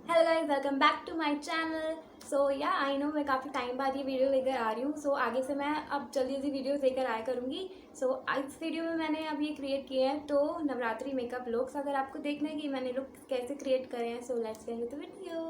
Hello guys, welcome back to my channel. So yeah I no मैं काफ़ी time बाद ये वीडियो लेकर आ रही हूँ। सो आगे से मैं अब जल्दी जल्दी वीडियोस लेकर आया करूँगी। सो इस वीडियो में मैंने अब ये क्रिएट किए हैं तो नवरात्रि मेकअप लुक्स। अगर आपको देखना है कि मैंने लुक कैसे क्रिएट करे हैं, so let's get with the video.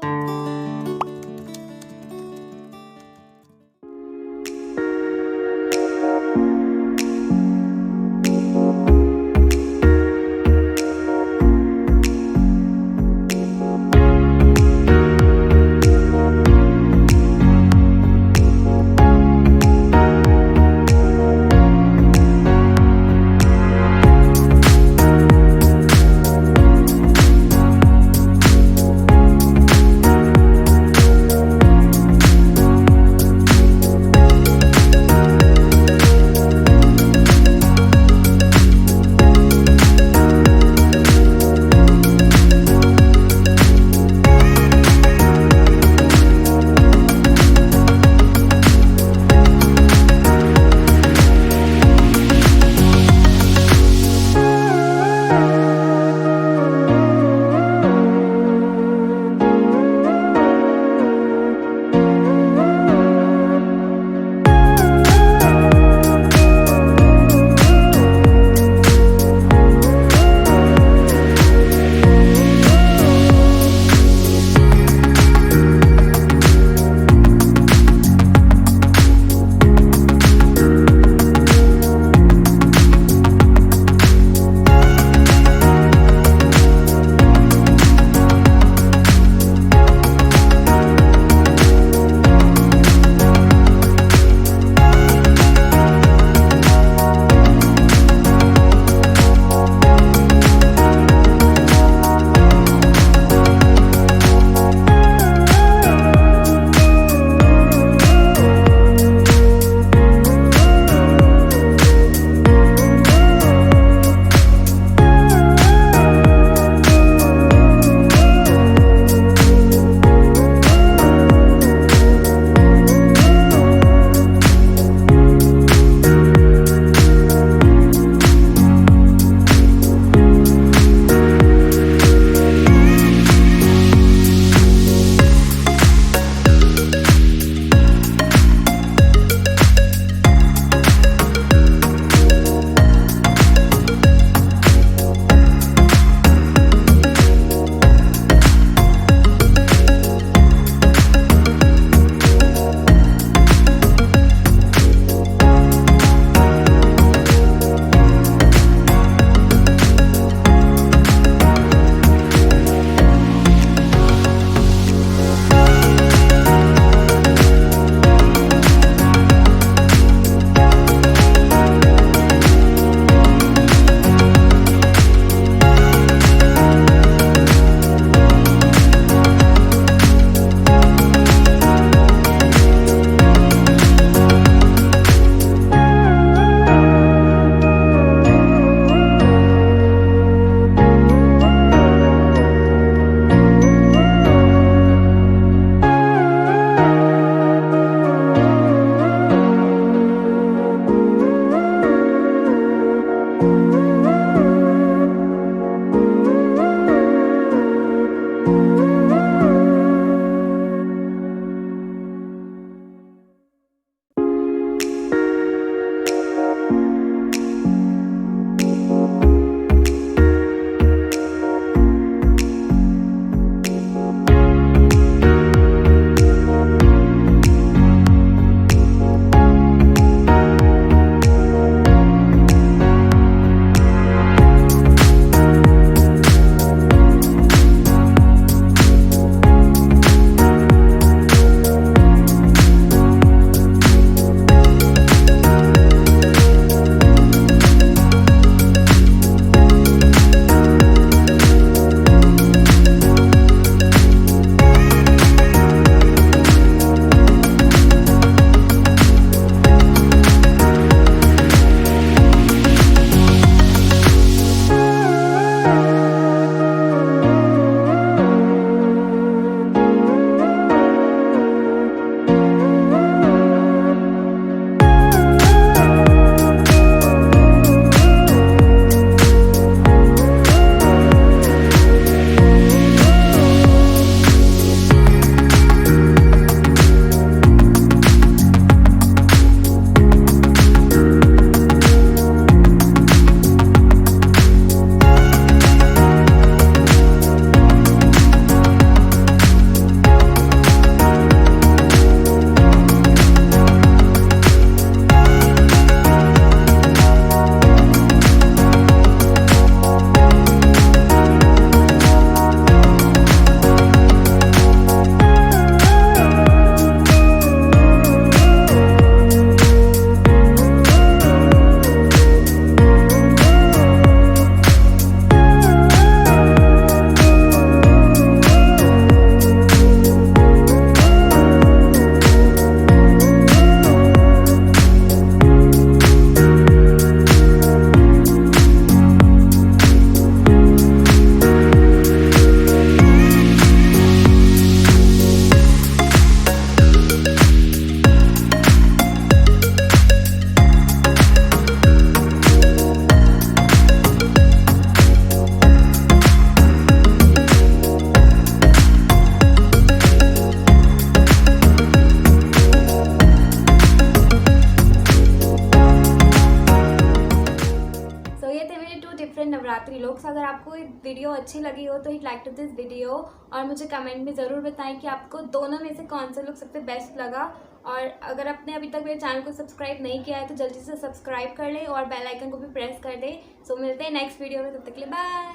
Navratri looks. अगर आपको ये वीडियो अच्छी लगी हो तो hit like to this video और मुझे कमेंट में ज़रूर बताएं कि आपको दोनों में से कौन सा लुक सबसे बेस्ट लगा। और अगर आपने अभी तक मेरे चैनल को सब्सक्राइब नहीं किया है तो जल्दी से सब्सक्राइब कर लें और बेल आइकन को भी प्रेस कर दें। सो मिलते हैं नेक्स्ट वीडियो में, तब तक के लिए बाय।